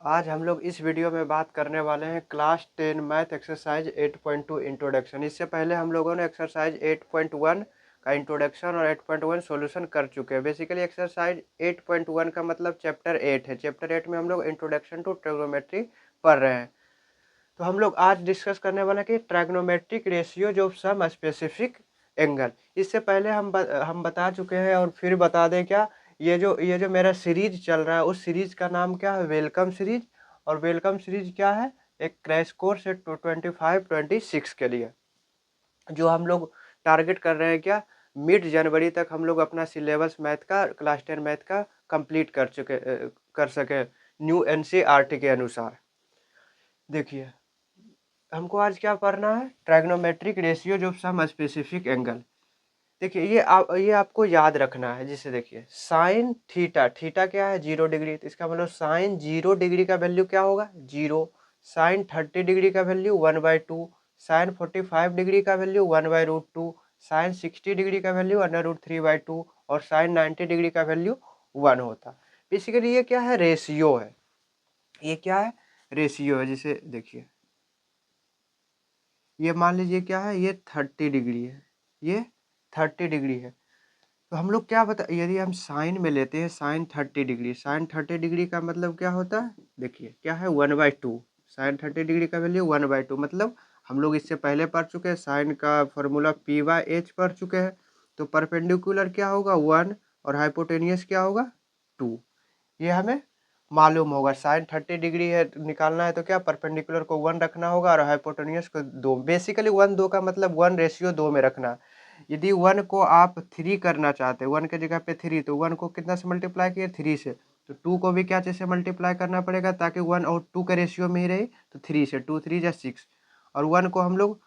आज हम लोग इस वीडियो में बात करने वाले हैं क्लास 10 मैथ एक्सरसाइज 8.2 इंट्रोडक्शन। इससे पहले हम लोगों ने एक्सरसाइज 8.1 का इंट्रोडक्शन और 8.1 सॉल्यूशन कर चुके हैं। बेसिकली एक्सरसाइज 8.1 का मतलब चैप्टर 8 है। चैप्टर 8 में हम लोग इंट्रोडक्शन टू ट्रिग्नोमेट्री पढ़ रहे हैं। तो हम लोग आज डिस्कस करने वाले हैं कि trigonometric ratios of some specific angle. इससे पहले हम बता चुके हैं और फिर बता दें क्या, ये जो मेरा सीरीज चल रहा है उस सीरीज का नाम क्या है, वेलकम सीरीज। और वेलकम सीरीज क्या है, एक क्रैश कोर्स है 25-26 के लिए, जो हम लोग टारगेट कर रहे हैं क्या, मिड जनवरी तक हम लोग अपना सिलेबस मैथ का, क्लास 10 मैथ का कंप्लीट कर सके न्यू एनसीईआरटी के अनुसार। देखिए, हमको आज क्या पढ़ना है, trigonometric ratios of some specific angle. देखिए ये आपको याद रखना है। जिससे देखिए साइन थीटा, थीटा क्या है 0 डिग्री, तो इसका मतलब साइन 0 डिग्री का वैल्यू क्या होगा 0। साइन 30 डिग्री का वैल्यू 1/2। साइन 45 डिग्री का वैल्यू 1/√2। साइन 60 डिग्री का वैल्यू √3/2 और साइन 90 डिग्री का वैल्यू 1 होता। बेसिकली ये क्या है, रेशियो है। ये क्या है, रेशियो है। जिसे देखिए ये मान लीजिए क्या है, ये 30 डिग्री है, ये 30 डिग्री है। तो हम लोग क्या बता, यदि हम साइन में लेते हैं साइन 30 डिग्री, साइन 30 डिग्री का मतलब क्या होता है, देखिए क्या है 1/2। साइन 30 डिग्री का वैल्यू 1/2, मतलब हम लोग इससे पहले पढ़ चुके हैं, साइन का फॉर्मूला P/H पढ़ चुके हैं। तो परपेंडिकुलर क्या होगा 1 और हाइपोटेनियस क्या होगा 2। ये हमें मालूम होगा। साइन 30 डिग्री है निकालना है तो क्या, परपेंडिकुलर को 1 रखना होगा और हाइपोटेनियस को 2। बेसिकली 1-2 का मतलब 1:2 में रखना। यदि 1 को आप 3 करना चाहते हैं, 1 के जगह पे 3, तो 1 को कितना से मल्टीप्लाई किए 3 से, तो 2 को भी क्या चीज़ से मल्टीप्लाई करना पड़ेगा ताकि 1 और 2 के रेशियो में ही रहे, तो 3 से, 2 3 जा 6। और 1 को हम लोग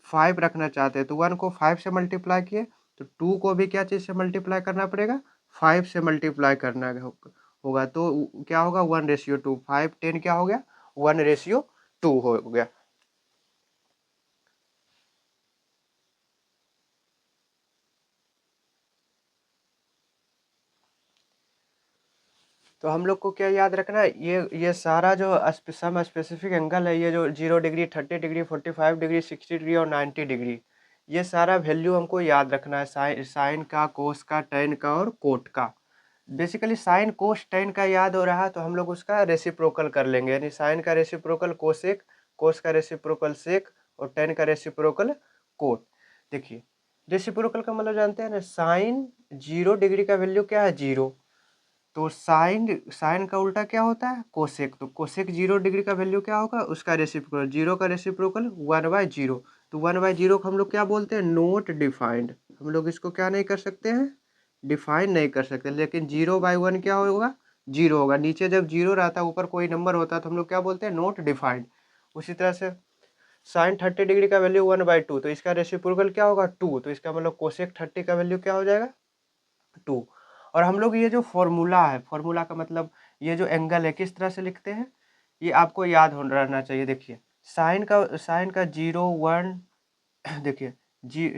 5 रखना चाहते हैं तो 1 को 5 से मल्टीप्लाई किए, तो 2 को भी क्या चीज़ से मल्टीप्लाई करना पड़ेगा, 5 से मल्टीप्लाई करना होगा। तो क्या होगा 1:2, 5 10 क्या हो गया 1:2 हो गया। तो हम लोग को क्या याद रखना है, ये सारा जो सम स्पेसिफिक एंगल है, ये जो 0 डिग्री 30 डिग्री 45 डिग्री 60 डिग्री और 90 डिग्री, ये सारा वैल्यू हमको याद रखना है। साइन का, कोस का, टेन का और कोट का। बेसिकली साइन कोस टेन का याद हो रहा है तो हम लोग उसका रेसिप्रोकल कर लेंगे, यानी साइन का रेसिप्रोकल कोसेक, कोस का रेसिप्रोकल सेक और टेन का रेसिप्रोकल कोट। देखिए रेसिप्रोकल का मतलब जानते हैं ना, साइन 0 डिग्री का वैल्यू क्या है 0, तो साइन साइन का उल्टा क्या होता है कोसेक, तो कोसेक 0 डिग्री का वैल्यू क्या होगा, उसका रेसिप्रोकल, 0 का रेसिप्रोकल 1/0। तो 1/0 को हम लोग क्या बोलते हैं, नोट डिफाइंड। हम लोग इसको क्या नहीं कर सकते हैं, डिफाइन नहीं कर सकते। लेकिन 0/1 क्या होगा 0 होगा। नीचे जब 0 रहता है ऊपर कोई नंबर होता है तो हम लोग क्या बोलते हैं, नोट डिफाइंड। उसी तरह से साइन 30 डिग्री का वैल्यू 1/2, तो इसका रेसिप्रोकल क्या होगा 2, तो इसका मतलब कोसेक 30 का वैल्यू क्या हो जाएगा 2। और हम लोग ये जो फॉर्मूला है, फॉर्मूला का मतलब ये जो एंगल है किस तरह से लिखते हैं, ये आपको याद हो रहना चाहिए। देखिए साइन का 0 1, देखिए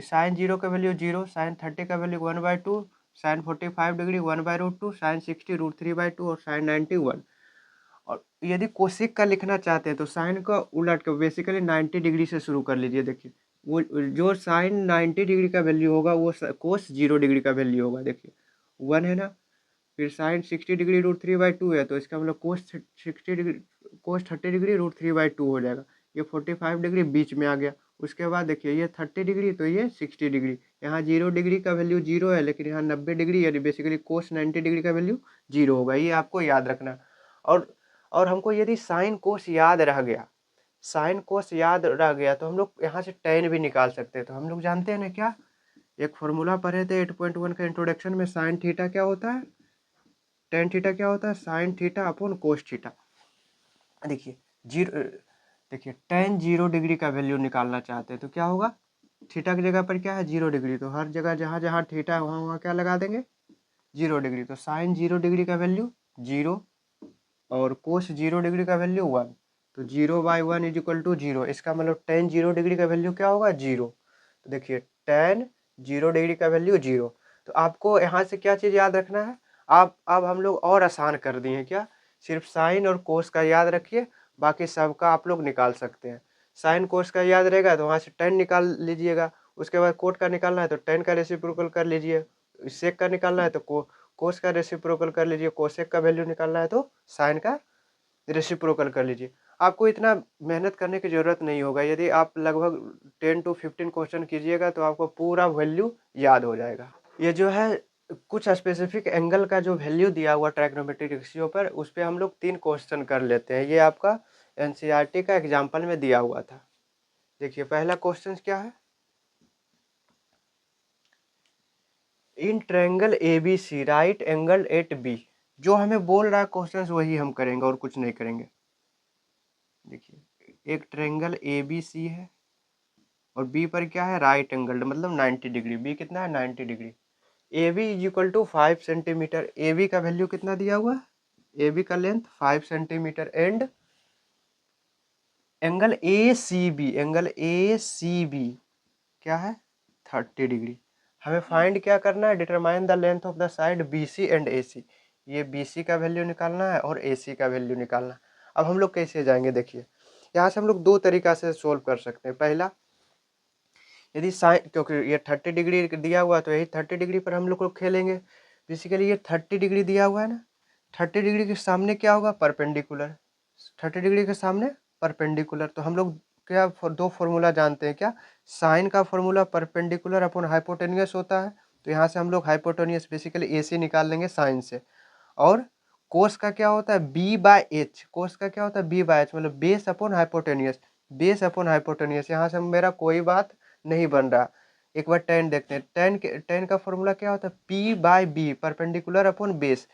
साइन 0 का वैल्यू 0, साइन 30 का वैल्यू 1/2, साइन 45 डिग्री 1/√2, साइन 60 √3/2 और साइन 90 1। और यदि कोसेक का लिखना चाहते हैं तो साइन का उलट के बेसिकली 90 डिग्री से शुरू कर लीजिए। देखिए वो जो साइन 90 डिग्री का वैल्यू होगा वो कोस 0 डिग्री का वैल्यू होगा। देखिए 1 है ना, फिर साइन 60 डिग्री √3/2 है तो इसका मतलब कोस 30 डिग्री √3/2 हो जाएगा। ये 45 डिग्री बीच में आ गया। उसके बाद देखिए ये 30 डिग्री तो ये 60 डिग्री, यहाँ 0 डिग्री का वैल्यू 0 है लेकिन यहाँ 90 डिग्री, यानी बेसिकली कोस 90 डिग्री का वैल्यू 0 होगा। ये आपको याद रखना। और और हमको यदि साइन कोस याद रह गया, साइन कोस याद रह गया तो हम लोग यहाँ से टेन भी निकाल सकते हैं। तो हम लोग जानते हैं ना क्या, एक फॉर्मूला पढ़े थे 8.1 का इंट्रोडक्शन में, साइन थीटा क्या होता है, टेन थीटा क्या होता है, sine theta upon cos theta. देखिए जीरो, देखिए टेन 0 डिग्री का वैल्यू निकालना चाहते हैं तो क्या होगा, थीटा की जगह पर क्या है 0 डिग्री, तो हर जगह जहाँ जहाँ थीटा है वहाँ वहाँ क्या लगा देंगे 0 डिग्री। तो साइन 0 डिग्री का वैल्यू 0 और कोस 0 डिग्री का वैल्यू 1, तो 0/1 = 0। इसका मतलब टेन 0 डिग्री का वैल्यू क्या होगा 0। तो देखिए टेन 0 डिग्री का वैल्यू 0। तो आपको यहाँ से क्या चीज़ याद रखना है, आप अब हम लोग और आसान कर दिए हैं क्या, सिर्फ साइन और कोस का याद रखिए, बाकी सबका आप लोग निकाल सकते हैं। साइन कोस का याद रहेगा तो वहाँ से टेन निकाल लीजिएगा, उसके बाद कोट का निकालना है तो टेन का रेसिप्रोकल कर लीजिए, सेक का निकालना है तो कोस का रेसिप्रोकल कर लीजिए, कोसेक का वैल्यू निकालना है तो साइन का रेसिप्रोकल कर लीजिए। आपको इतना मेहनत करने की ज़रूरत नहीं होगा, यदि आप लगभग 10 to 15 क्वेश्चन कीजिएगा तो आपको पूरा वैल्यू याद हो जाएगा। ये जो है कुछ स्पेसिफिक एंगल का जो वैल्यू दिया हुआ ट्राइग्नोमेट्रिक रेशियो पर, उस पर हम लोग 3 क्वेश्चन कर लेते हैं। ये आपका एनसीईआरटी का एग्जाम्पल में दिया हुआ था। देखिए पहला क्वेश्चन क्या है, in triangle ABC right angle at B. जो हमें बोल रहा है क्वेश्चन वही हम करेंगे और कुछ नहीं करेंगे। देखिए एक ट्रायंगल ABC है और बी पर क्या है, राइट एंगल मतलब 90 डिग्री, बी कितना है 90 degree. A B is equal to 5 centimetre, A B का वैल्यू कितना दिया हुआ है, ए बी का length 5 centimetre and angle A C B क्या है 30 डिग्री। हमें फाइंड क्या करना है, determine the length of the side B C and A C. ये बी सी का वैल्यू निकालना है और ए सी का वैल्यू निकालना है। अब हम लोग कैसे जाएंगे, देखिए यहाँ से हम लोग दो तरीका से सोल्व कर सकते हैं। पहला, यदि साइन, क्योंकि ये 30 डिग्री दिया हुआ है तो यही 30 डिग्री पर हम लोग को खेलेंगे। बेसिकली ये 30 डिग्री दिया हुआ है ना, 30 डिग्री के सामने क्या होगा, परपेंडिकुलर। 30 डिग्री के सामने परपेंडिकुलर, तो हम लोग क्या दो फॉर्मूला जानते हैं क्या, साइन का फॉर्मूला परपेंडिकुलर अपॉन हाइपोटेनियस होता है, तो यहाँ से हम लोग हाइपोटेनियस बेसिकली ए सी निकाल लेंगे साइन से। और कोस का क्या होता है, बी बाय एच, कोस का क्या होता है बी बाय एच, मतलब base upon hypotenuse, base upon hypotenuse. यहाँ से मेरा कोई बात नहीं बन रहा। एक बार टेन देखते हैं, टेन का फॉर्मूला क्या होता है, P by B, perpendicular upon base.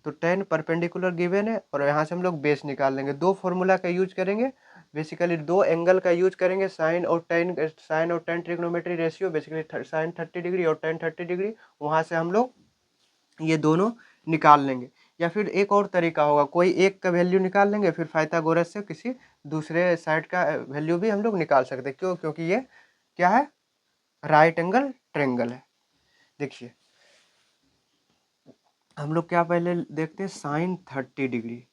तो टेन परपेंडिकुलर गिवन है और यहाँ से हम लोग बेस निकाल लेंगे। दो फॉर्मूला का यूज करेंगे, बेसिकली दो एंगल का यूज करेंगे, साइन और tan trigonometry ratio, basically sine 30 degree और टेन 30 डिग्री, वहाँ से हम लोग ये दोनों निकाल लेंगे। या फिर एक और तरीका होगा, कोई एक का वैल्यू निकाल लेंगे, फिर पाइथागोरस से किसी दूसरे साइड का वैल्यू भी हम लोग निकाल सकते हैं। क्यों, क्योंकि ये क्या है, राइट एंगल ट्रायंगल है। देखिए हम लोग क्या पहले देखते हैं, साइन 30 डिग्री।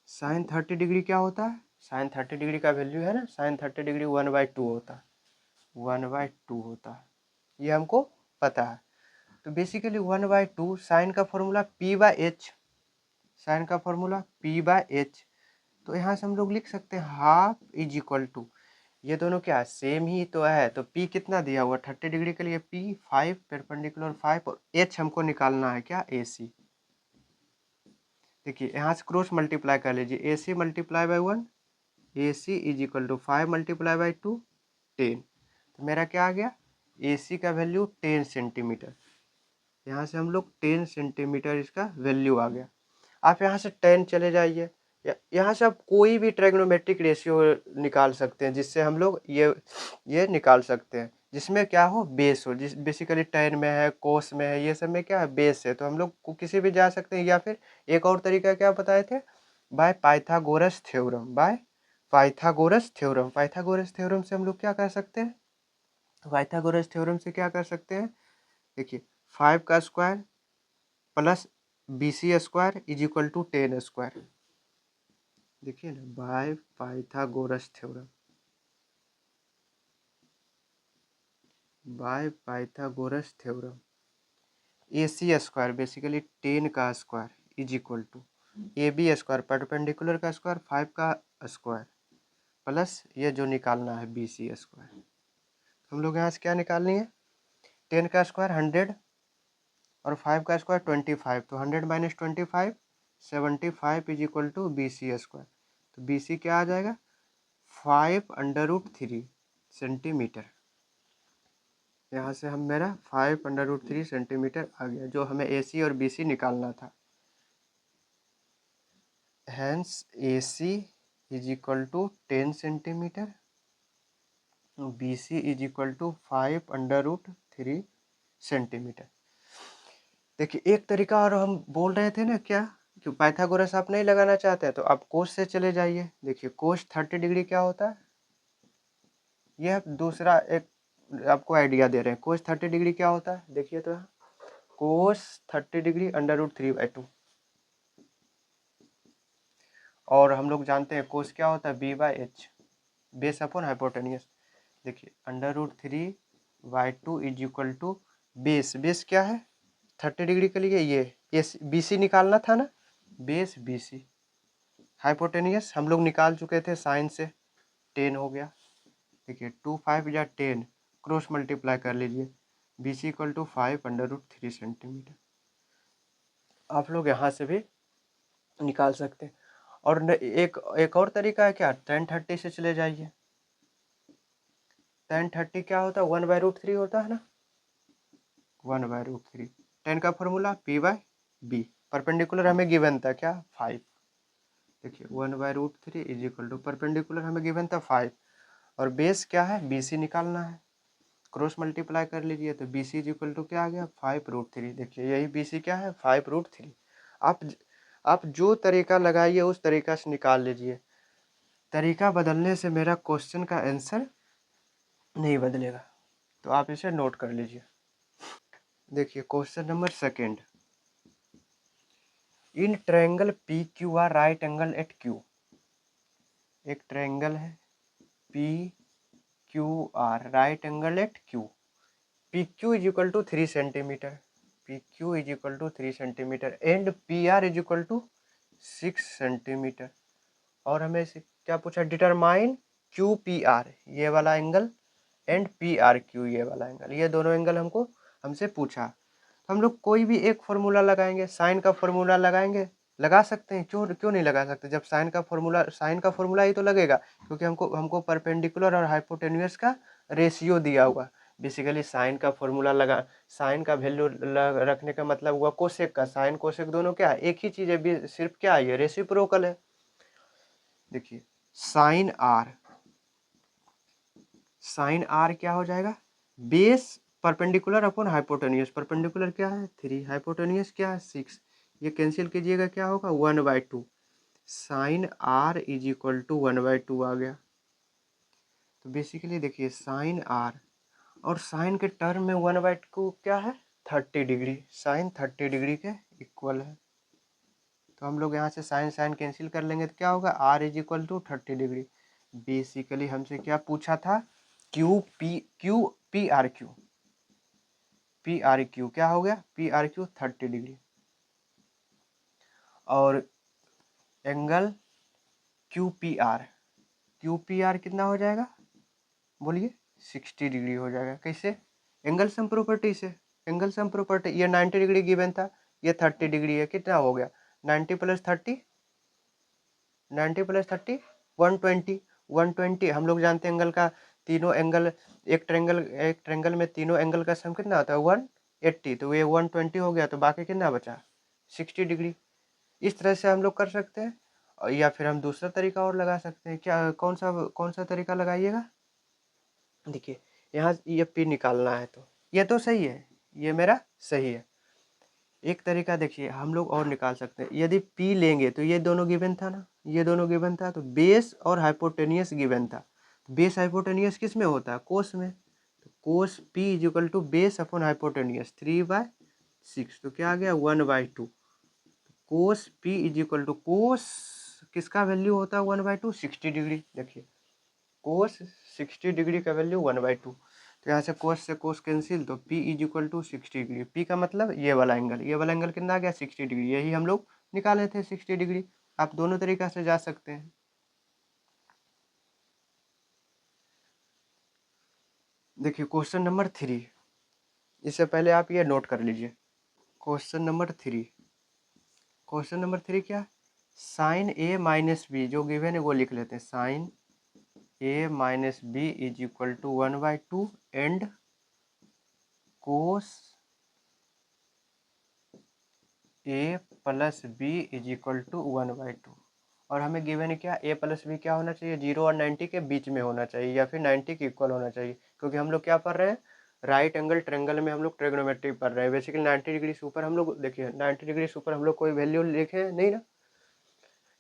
साइन 30 डिग्री क्या होता है, साइन 30 डिग्री का वैल्यू है ना, साइन 30 डिग्री 1/2 होता है, 1/2 होता है, ये हमको पता है। तो बेसिकली 1/2 साइन का formula P by H, sine का फॉर्मूला पी बाय एच। तो यहाँ से हम लोग लिख सकते हैं हाफ इज इक्वल टू, ये दोनों क्या है, सेम ही तो है। तो पी कितना दिया हुआ 30 डिग्री के लिए, पी 5 परपेंडिकुलर 5, और एच हमको निकालना है क्या, ए सी। देखिए यहाँ से क्रॉस मल्टीप्लाई कर लीजिए, A C multiply by 1, A C is equal to 5 multiply by 2, 10। तो मेरा क्या आ गया, ए सी का वैल्यू 10 सेंटीमीटर। यहाँ से हम लोग 10 सेंटीमीटर इसका वैल्यू आ गया। आप यहाँ से 10 चले जाइए, यहाँ से आप कोई भी ट्रायग्नोमेट्रिक रेशियो निकाल सकते हैं, जिससे हम लोग ये निकाल सकते हैं जिसमें क्या हो, बेस हो। जिस बेसिकली टेन में है, कोस में है, ये सब में क्या है, बेस है। तो हम लोग को किसी भी जा सकते हैं। या फिर एक और तरीका क्या बताए थे, bye Pythagoras theorem, by Pythagoras theorem. Pythagoras theorem से हम लोग क्या कर सकते हैं, पाइथागोरस थ्योरम से क्या कर सकते हैं, देखिए 5 का square plus BC square is equal to 10 square. देखिए ना, by Pythagoras theorem, by Pythagoras theorem, AC square basically 10 का square is equal to AB square, perpendicular का स्क्वायर 5 का स्क्वायर, प्लस ये जो निकालना है BC स्क्वायर। हम लोग यहाँ से क्या निकालनी है, 10 का स्क्वायर 100 और 5 का स्क्वायर 25, तो 100 minus 25 75 is equal to BC square. तो BC क्या आ जाएगा, 5√3 सेंटीमीटर। यहाँ से हम मेरा 5√3 सेंटीमीटर आ गया, जो हमें AC और BC निकालना था। Hence AC is equal to 10 centimetre, BC is equal to 5√3 centimetre. देखिए एक तरीका और हम बोल रहे थे ना, क्या कि पाइथागोरस आप नहीं लगाना चाहते हैं तो आप कोस से चले जाइए। देखिए कोस 30 डिग्री क्या होता है, यह दूसरा एक आपको आइडिया दे रहे हैं। कोस 30 डिग्री क्या होता है, देखिए तो कोस 30 डिग्री √3/2, और हम लोग जानते हैं कोस क्या होता है, B/H, बेस अपॉन हाइपोटेनियस। देखिए √3/2 इज इक्वल टू बेस क्या है 30 डिग्री के लिए, ये BC निकालना था ना, बेस BC। हाइपोटेनियस हम लोग निकाल चुके थे साइन से, 10 हो गया। देखिए 2 5 या 10 क्रॉस मल्टीप्लाई कर लीजिए, BC इक्वल टू 5√3 सेंटीमीटर। आप लोग यहाँ से भी निकाल सकते हैं। और एक और तरीका है क्या, tan 30 से चले जाइए। tan 30 क्या होता है, 1/√3 होता है ना, 1/√3। tan का फॉर्मूला P/B, परपेंडिकुलर हमें गिवन था क्या 5। देखिए 1/√3 इज इक्वल टू परपेंडिकुलर हमें गिवन था 5, और बेस क्या है BC निकालना है, क्रॉस मल्टीप्लाई कर लीजिए तो BC इज इक्वल टू क्या आ गया 5√3। देखिए यही BC क्या है 5√3। आप जो तरीका लगाइए उस तरीका से निकाल लीजिए, तरीका बदलने से मेरा क्वेश्चन का आंसर नहीं बदलेगा, तो आप इसे नोट कर लीजिए। देखिए question number second, in triangle PQR right angle at Q। एक ट्रायंगल है PQR right angle at Q, PQ is equal to 3 centimetre, PQ is equal to 3 centimetre and PR is equal to 6 centimetre. और हमें क्या पूछा, determine QPR ये वाला angle and PRQ ये वाला एंगल, ये दोनों एंगल हमसे पूछा। हम लोग कोई भी एक फॉर्मूला लगाएंगे, साइन का फॉर्मूला लगाएंगे, लगा सकते हैं, क्यों क्यों नहीं लगा सकते, जब साइन का फॉर्मूला ही तो लगेगा, क्योंकि हमको परपेंडिकुलर और हाइपोटेन्यूस का रेशियो दिया हुआ। बेसिकली साइन का फॉर्मूला लगा, साइन का वैल्यू रखने का मतलब हुआ कोसेक का, साइन कोसेक दोनों क्या है एक ही चीज है, सिर्फ क्या है ये रेसिप्रोकल है। देखिए साइन आर क्या हो जाएगा, base perpendicular upon hypotenuse, perpendicular क्या है 3, हाइपोटेन्यूस क्या है 6, ये कैंसिल कीजिएगा क्या होगा 1/2, sine R is equal to 1/2 आ गया। तो बेसिकली देखिए साइन आर और साइन के टर्म में 1/2 क्या है 30 डिग्री, साइन 30 डिग्री के इक्वल है। तो हम लोग यहाँ से साइन साइन कैंसिल कर लेंगे तो क्या होगा R is equal to 30 degree. Basically हमसे क्या पूछा था, पी आर क्यू क्या हो गया, PRQ 30 डिग्री, और एंगल QPR कितना हो जाएगा बोलिए 60 डिग्री हो जाएगा। कैसे, एंगल सम प्रॉपर्टी से, एंगल सम प्रॉपर्टी, ये 90 डिग्री गिवन था, ये 30 डिग्री है, कितना हो गया 90 + 30, 90 + 30 120, 120 हम लोग जानते हैं एंगल का, तीनों एंगल एक ट्रेंगल में तीनों एंगल का सम कितना होता है 180, तो ये 120 हो गया, तो बाकी कितना बचा 60 डिग्री। इस तरह से हम लोग कर सकते हैं, या फिर हम दूसरा तरीका और लगा सकते हैं। क्या कौन सा तरीका लगाइएगा, देखिए यहाँ ये P निकालना है, तो ये तो सही है, ये मेरा सही है। एक तरीका देखिए हम लोग और निकाल सकते हैं, यदि P लेंगे तो ये दोनों गिवन था ना, ये दोनों गिवन था, तो बेस और हाइपोटेनियस गिवन था, बेस हाइपोटेनियस किस में होता है कोस में, तो cos P is equal to base upon hypotenuse 3/6, तो क्या आ गया 1/2, cos P is equal to cos किसका वैल्यू होता है 1/2 60 डिग्री। देखिए कोस 60 डिग्री का वैल्यू 1/2, तो यहाँ से कोस कैंसिल, तो P is equal to 60 degree, P का मतलब ये वाला एंगल, ये वाला एंगल कितना आ गया 60 डिग्री, यही हम लोग निकाले थे 60 डिग्री। आप दोनों तरीका से जा सकते हैं। देखिए क्वेश्चन नंबर 3, इससे पहले आप ये नोट कर लीजिए। क्वेश्चन नंबर 3 क्या, साइन A - B जो गिवन है वो लिख लेते हैं, sine A - B is equal to 1/2 and cos A+B is equal to 1/2, और हमें गिवन है क्या A+B क्या होना चाहिए 0 और 90 के बीच में होना चाहिए, या फिर 90 के इक्वल होना चाहिए, क्योंकि हम लोग क्या पढ़ रहे हैं राइट एंगल ट्रेंगल में हम लोग ट्रिग्नोमेट्री पढ़ रहे हैं। बेसिकली 90 डिग्री से ऊपर हम लोग, देखिए 90 डिग्री से ऊपर हम लोग कोई वैल्यू लिखे नहीं ना,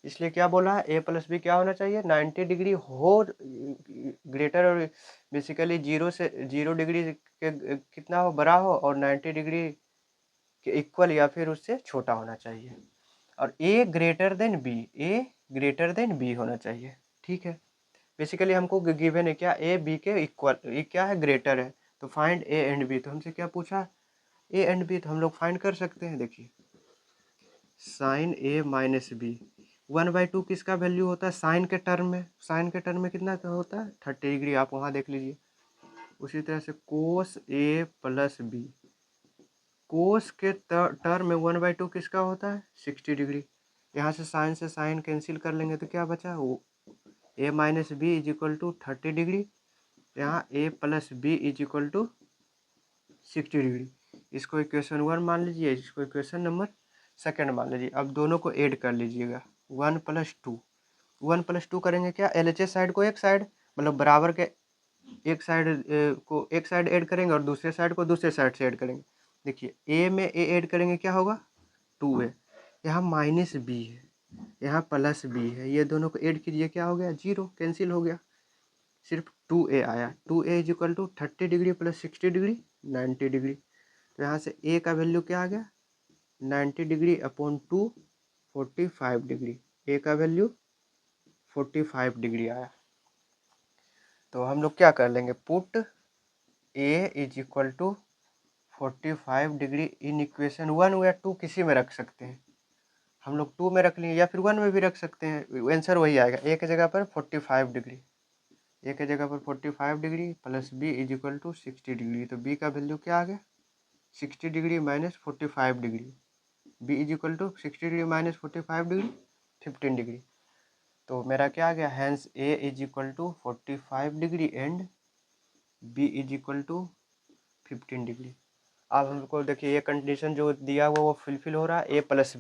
इसलिए क्या बोला है A+B क्या होना चाहिए 90 डिग्री हो ग्रेटर, और बेसिकली 0 डिग्री के कितना हो बड़ा हो, और 90 डिग्री के इक्वल या फिर उससे छोटा होना चाहिए। और ए ग्रेटर देन बी, ए ग्रेटर देन बी होना चाहिए। ठीक है, बेसिकली हमको गिवन है क्या, ए बी के इक्वल, ये क्या है, ग्रेटर है। तो फाइंड ए एंड बी, तो हमसे क्या पूछा, ए एंड बी, तो हम लोग फाइंड कर सकते हैं। देखिए साइन ए माइनस बी, 1/2 किसका वैल्यू होता है, साइन के टर्म में, साइन के टर्म में कितना होता है 30 डिग्री, आप वहाँ देख लीजिए। उसी तरह से कोस ए प्लस बी, कोस के टर्म में 1/2 किसका होता है 60 डिग्री। यहाँ से साइन कैंसिल कर लेंगे तो क्या बचा, वो A minus B is equal to 30 degree, यहाँ A plus B is equal to 60 degree. इसको इक्वेशन 1 मान लीजिए, इसको इक्वेशन नंबर 2 मान लीजिए। अब दोनों को ऐड कर लीजिएगा, 1 + 2, 1 + 2 करेंगे क्या, LHS साइड को एक साइड, मतलब बराबर के एक साइड को एक साइड ऐड करेंगे और दूसरे साइड को दूसरे साइड से ऐड करेंगे। देखिए ए में ए ऐड करेंगे क्या होगा 2a, यहाँ माइनस बी है, यहाँ प्लस बी है, ये दोनों को ऐड कीजिए क्या हो गया 0, कैंसिल हो गया, सिर्फ 2a आया। 2a is equal to 30 degree plus 60 degree 90 degree. तो यहाँ से a का वैल्यू क्या आ गया 90 डिग्री अपॉन 2 45 डिग्री, a का वैल्यू 45 डिग्री आया। तो हम लोग क्या कर लेंगे, put a is equal to 45 degree in equation 1 या 2 किसी में रख सकते हैं, हम लोग 2 में रख लिए या फिर 1 में भी रख सकते हैं, आंसर वही आएगा। a की जगह पर 45 डिग्री, a की जगह पर 45 degree plus b is equal to 60 degree, तो b का वैल्यू क्या आ गया 60 degree minus 45 degree, b is equal to 60 degree minus 45 degree 15 degree. तो मेरा क्या आ गया, hence a is equal to 45 degree and b is equal to 15 degree. अब हमको देखिए ये कंडीशन जो दिया हुआ वो फुलफिल हो रहा है, ए प्लस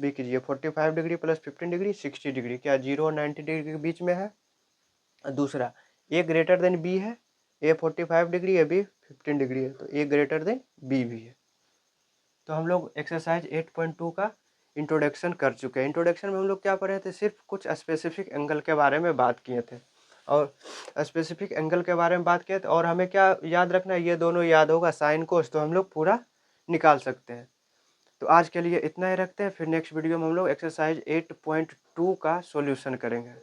बी कीजिए, 45 डिग्री प्लस 15 डिग्री 60 डिग्री, क्या 0 और 90 डिग्री के बीच में है। दूसरा ए ग्रेटर देन बी है, ए 45 डिग्री है, बी 15 डिग्री है, तो ए ग्रेटर देन बी भी है। तो हम लोग एक्सरसाइज 8.2 का इंट्रोडक्शन कर चुके हैं। इंट्रोडक्शन में हम लोग क्या पढ़े थे, सिर्फ कुछ स्पेसिफिक एंगल के बारे में बात किए थे, और स्पेसिफिक एंगल के बारे में बात किए थे, और हमें क्या याद रखना है, ये दोनों याद होगा, साइन कोस तो हम लोग पूरा निकाल सकते हैं। तो आज के लिए इतना ही रखते हैं, फिर नेक्स्ट वीडियो में हम लोग एक्सरसाइज 8.2 का सॉल्यूशन करेंगे।